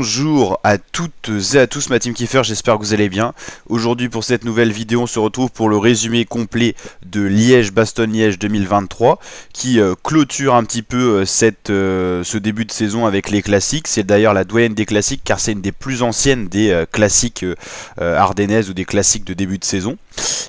Bonjour à toutes et à tous ma team Kiefer, j'espère que vous allez bien. Aujourd'hui pour cette nouvelle vidéo on se retrouve pour le résumé complet de Liège-Bastogne-Liège 2023 qui clôture un petit peu ce début de saison avec les classiques. C'est d'ailleurs la doyenne des classiques car c'est une des plus anciennes des classiques ardennaises ou des classiques de début de saison.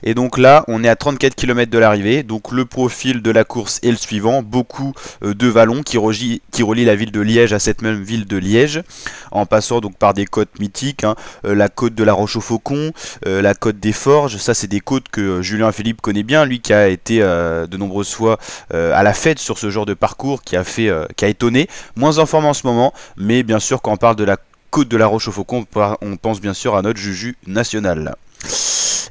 Et donc là on est à 34 km de l'arrivée, donc le profil de la course est le suivant, beaucoup de vallons qui relient la ville de Liège à cette même ville de Liège, en passant donc par des côtes mythiques, la côte de la Roche-au-Faucon, la côte des Forges. Ça c'est des côtes que Julien Philippe connaît bien, lui qui a été de nombreuses fois à la fête sur ce genre de parcours, qui a étonné, moins en forme en ce moment, mais bien sûr quand on parle de la côte de la Roche-au-Faucon, on pense bien sûr à notre Juju national.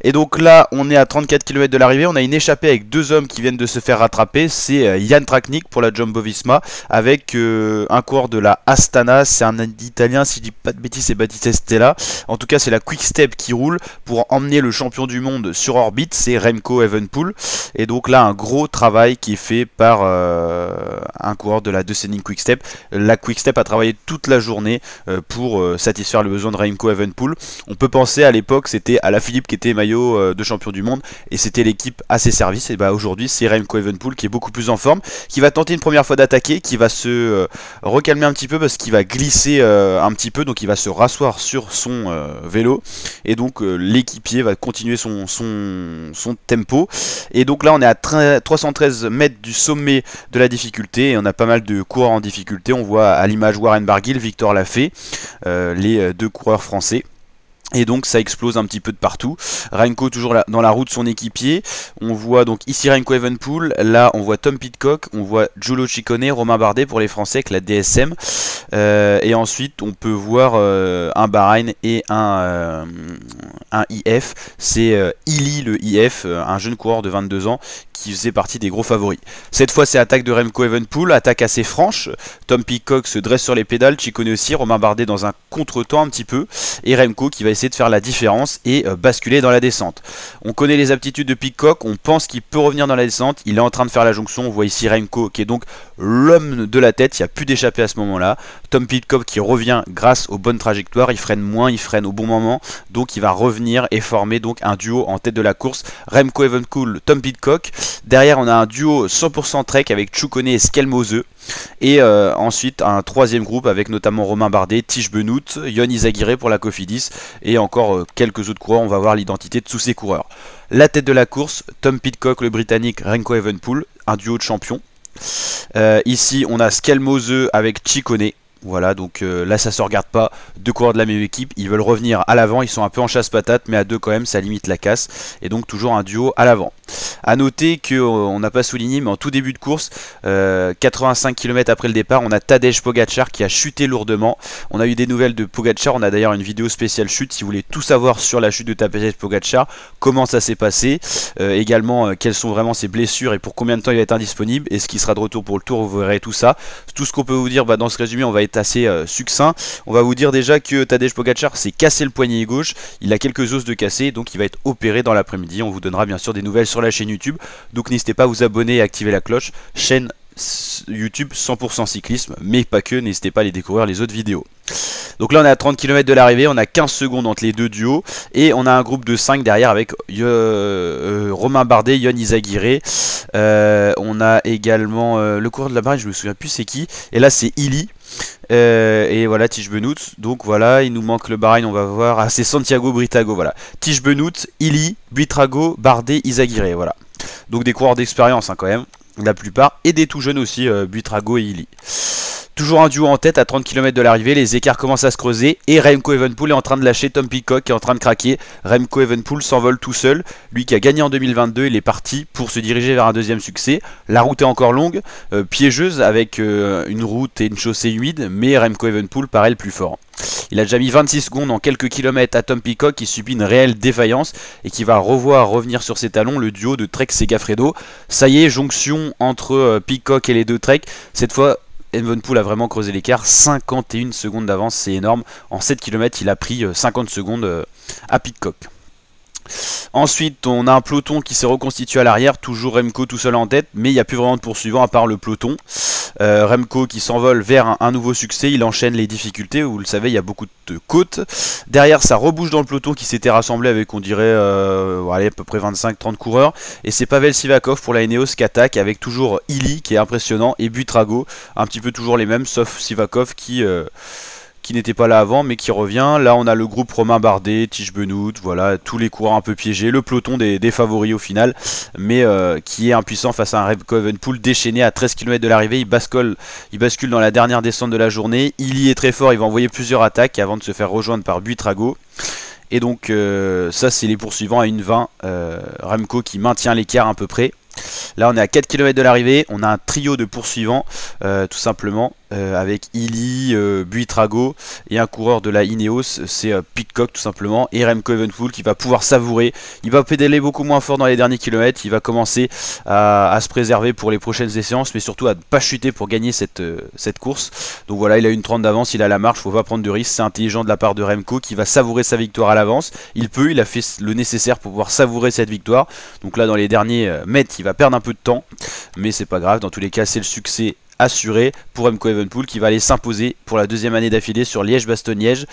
Et donc là on est à 34 km de l'arrivée, on a une échappée avec deux hommes qui viennent de se faire rattraper. C'est Jan Tratnik pour la Jumbo-Visma avec un coureur de la Astana, c'est un italien si je dis pas de bêtises, c'est Battistella. En tout cas c'est la Quick Step qui roule pour emmener le champion du monde sur orbite, c'est Remco Evenepoel. Et donc là un gros travail qui est fait par un coureur de la Deceuninck Quick Step. La Quick Step a travaillé toute la journée pour satisfaire le besoin de Remco Evenepoel. On peut penser à l'époque c'était Alaphilippe qui était maillot de champion du monde et c'était l'équipe à ses services. Et bah aujourd'hui c'est Remco Evenepoel qui est beaucoup plus en forme, qui va tenter une première fois d'attaquer, qui va se recalmer un petit peu parce qu'il va glisser un petit peu, donc il va se rasseoir sur son vélo et donc l'équipier va continuer son tempo. Et donc là on est à 313 mètres du sommet de la difficulté et on a pas mal de coureurs en difficulté. On voit à l'image Warren Barguil, Victor Lafay, les deux coureurs français. Et donc ça explose un petit peu de partout. Remco toujours là, dans la roue de son équipier. On voit donc ici Remco Evenepoel. Là on voit Tom Pidcock. On voit Giulio Ciccone, Romain Bardet pour les Français avec la DSM. Et ensuite on peut voir un Bahreïn et un IF. C'est Ili le IF, un jeune coureur de 22 ans qui faisait partie des gros favoris. Cette fois c'est attaque de Remco Evenepoel, attaque assez franche. Tom Pidcock se dresse sur les pédales, Ciccone aussi, Romain Bardet dans un contretemps un petit peu. Et Remco qui va essayer de faire la différence et basculer dans la descente. On connaît les aptitudes de Pidcock, on pense qu'il peut revenir dans la descente, il est en train de faire la jonction. On voit ici Remco qui est donc l'homme de la tête, il n'y a plus d'échappée à ce moment là. Tom Pidcock qui revient grâce aux bonnes trajectoires, il freine moins, il freine au bon moment, donc il va revenir et former donc un duo en tête de la course, Remco Evenepoel, Tom Pidcock. Derrière on a un duo 100% Trek avec Ciccone et Skelmose. Et ensuite un troisième groupe avec notamment Romain Bardet, Tish Benoît, Yon Izagirre pour la Cofidis et encore quelques autres coureurs. On va voir l'identité de tous ces coureurs. La tête de la course, Tom Pidcock le Britannique, Remco Evenepoel, un duo de champions. Ici on a Skelmose avec Ciccone. Voilà, donc là ça se regarde pas, deux coureurs de la même équipe, ils veulent revenir à l'avant, ils sont un peu en chasse-patate, mais à deux quand même ça limite la casse, et donc toujours un duo à l'avant. A noter qu'on n'a pas souligné, mais en tout début de course, 85 km après le départ, on a Tadej Pogačar qui a chuté lourdement. On a eu des nouvelles de Pogačar, on a d'ailleurs une vidéo spéciale chute, si vous voulez tout savoir sur la chute de Tadej Pogačar, comment ça s'est passé, également quelles sont vraiment ses blessures et pour combien de temps il va être indisponible, est-ce qu'il sera de retour pour le tour, vous verrez tout ça. Tout ce qu'on peut vous dire dans ce résumé, on va être assez succinct. On va vous dire déjà que Tadej Pogačar s'est cassé le poignet gauche, il a quelques os de cassé, donc il va être opéré dans l'après-midi. On vous donnera bien sûr des nouvelles sur la chaîne YouTube, donc n'hésitez pas à vous abonner et activer la cloche. Chaîne YouTube 100% cyclisme, mais pas que, n'hésitez pas à aller découvrir les autres vidéos. Donc là on est à 30 km de l'arrivée, on a 15 secondes entre les deux duos et on a un groupe de 5 derrière avec Romain Bardet, Yon Izagirre. On a également le coureur de la Bahreïn, je me souviens plus c'est qui, et là c'est Ili. Et voilà Tish Benoît. Donc voilà, il nous manque le Bahreïn, on va voir. Ah, c'est Santiago Britago, voilà. Tish Benoît, Ili, Buitrago, Bardet, Izagirre, voilà. Donc des coureurs d'expérience quand même, la plupart, et des tout jeunes aussi, Buitrago et Ili. Toujours un duo en tête à 30 km de l'arrivée, les écarts commencent à se creuser et Remco Evenepoel est en train de lâcher, Tom Pidcock qui est en train de craquer. Remco Evenepoel s'envole tout seul, lui qui a gagné en 2022, il est parti pour se diriger vers un deuxième succès. La route est encore longue, piégeuse avec une route et une chaussée humide, mais Remco Evenepoel paraît le plus fort. Il a déjà mis 26 secondes en quelques kilomètres à Tom Pidcock qui subit une réelle défaillance et qui va revenir sur ses talons le duo de Trek Segafredo. Ça y est, jonction entre Pidcock et les deux Trek. Cette fois Evenepoel a vraiment creusé l'écart, 51 secondes d'avance, c'est énorme. En 7 km il a pris 50 secondes à Pidcock. Ensuite on a un peloton qui s'est reconstitué à l'arrière, toujours Remco tout seul en tête, mais il n'y a plus vraiment de poursuivants à part le peloton. Remco qui s'envole vers un nouveau succès, il enchaîne les difficultés, vous le savez il y a beaucoup de côtes. Derrière ça rebouge dans le peloton qui s'était rassemblé avec on dirait allez, à peu près 25-30 coureurs. Et c'est Pavel Sivakov pour la Ineos qui attaque avec toujours Illy qui est impressionnant et Buitrago, un petit peu toujours les mêmes sauf Sivakov qui n'était pas là avant mais qui revient. Là on a le groupe Romain Bardet, Tish Benoît, voilà tous les coureurs un peu piégés, le peloton des favoris au final, mais qui est impuissant face à un Remco Evenepoel déchaîné à 13 km de l'arrivée. Il bascule dans la dernière descente de la journée. Illy est très fort, il va envoyer plusieurs attaques avant de se faire rejoindre par Buitrago. Et donc ça c'est les poursuivants à 1,20, Remco qui maintient l'écart à peu près. Là on est à 4 km de l'arrivée, on a un trio de poursuivants tout simplement avec Illy, Buitrago et un coureur de la Ineos, c'est Pidcock tout simplement, et Remco Evenepoel qui va pouvoir savourer. Il va pédaler beaucoup moins fort dans les derniers kilomètres, il va commencer à se préserver pour les prochaines échéances, mais surtout à ne pas chuter pour gagner cette course. Donc voilà, il a une 30 d'avance, il a la marche, faut pas prendre de risques, c'est intelligent de la part de Remco qui va savourer sa victoire à l'avance. Il a fait le nécessaire pour pouvoir savourer cette victoire. Donc là dans les derniers mètres il va perdre un peu de temps, mais c'est pas grave, dans tous les cas c'est le succès assuré pour Remco Evenepoel qui va aller s'imposer pour la deuxième année d'affilée sur Liège-Bastogne-Liège.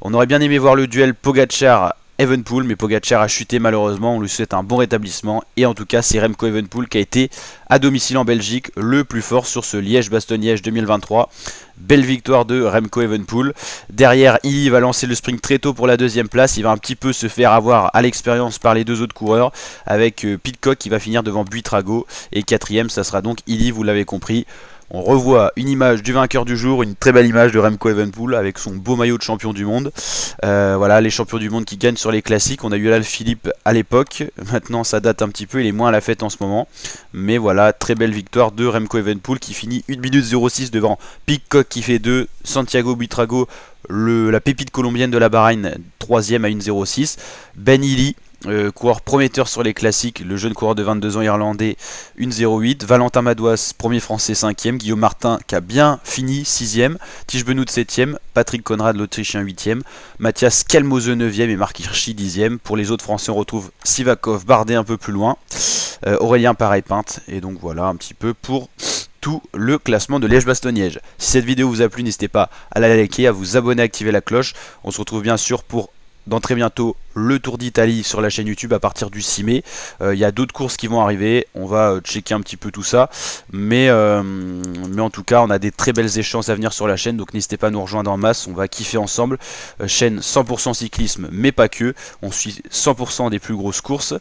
On aurait bien aimé voir le duel Pogacar-Evenepoel, mais Pogacar a chuté malheureusement, on lui souhaite un bon rétablissement, et en tout cas c'est Remco Evenepoel qui a été à domicile en Belgique le plus fort sur ce Liège-Bastogne-Liège 2023. Belle victoire de Remco Evenepoel. Derrière, Illy va lancer le sprint très tôt pour la deuxième place. Il va un petit peu se faire avoir à l'expérience par les deux autres coureurs, avec Pidcock qui va finir devant Buitrago. Et quatrième, ça sera donc Illy, vous l'avez compris. On revoit une image du vainqueur du jour, une très belle image de Remco Evenepoel avec son beau maillot de champion du monde. Voilà, les champions du monde qui gagnent sur les classiques. On a eu Philippe à l'époque, maintenant ça date un petit peu, il est moins à la fête en ce moment. Mais voilà, très belle victoire de Remco Evenepoel qui finit 1 minute 06 devant Pidcock qui fait 2, Santiago Buitrago, la pépite colombienne de la Bahreïn, 3ème à 1,06. Ben Illy, coureur prometteur sur les classiques, le jeune coureur de 22 ans irlandais, 1,08. Valentin Madouas, premier français, 5ème. Guillaume Martin qui a bien fini, 6ème. Tish Benoît, 7ème. Patrick Conrad, l'Autrichien, 8ème. Mathias Kelmose, 9ème. Et Marc Hirschi, 10ème. Pour les autres français, on retrouve Sivakov, Bardet un peu plus loin. Aurélien Pareil-Pinte. Et donc voilà un petit peu pour tout le classement de Liège-Bastogne-Liège. Si cette vidéo vous a plu, n'hésitez pas à la liker, à vous abonner, à activer la cloche. On se retrouve bien sûr pour dans très bientôt le Tour d'Italie sur la chaîne YouTube à partir du 6 mai. Il y a d'autres courses qui vont arriver, on va checker un petit peu tout ça, mais en tout cas on a des très belles échéances à venir sur la chaîne, donc n'hésitez pas à nous rejoindre en masse, on va kiffer ensemble. Chaîne 100% cyclisme mais pas que, on suit 100% des plus grosses courses.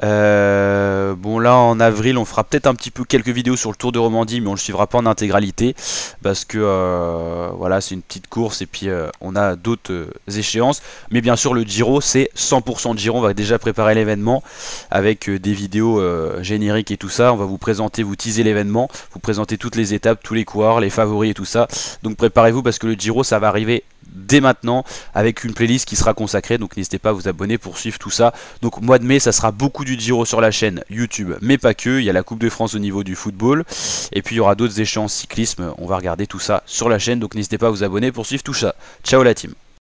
Bon là en avril on fera peut-être un petit peu quelques vidéos sur le Tour de Romandie, mais on le suivra pas en intégralité parce que voilà c'est une petite course et puis on a d'autres échéances, mais bien sûr le Giro c'est 100% de Giro. On va déjà préparer l'événement avec des vidéos génériques et tout ça. On va vous présenter, vous teaser l'événement, vous présenter toutes les étapes, tous les coureurs, les favoris et tout ça. Donc préparez-vous parce que le Giro ça va arriver dès maintenant avec une playlist qui sera consacrée, donc n'hésitez pas à vous abonner pour suivre tout ça. Donc mois de mai ça sera beaucoup du Giro sur la chaîne YouTube, mais pas que, il y a la Coupe de France au niveau du football, et puis il y aura d'autres échéances cyclisme, on va regarder tout ça sur la chaîne, donc n'hésitez pas à vous abonner pour suivre tout ça. Ciao la team.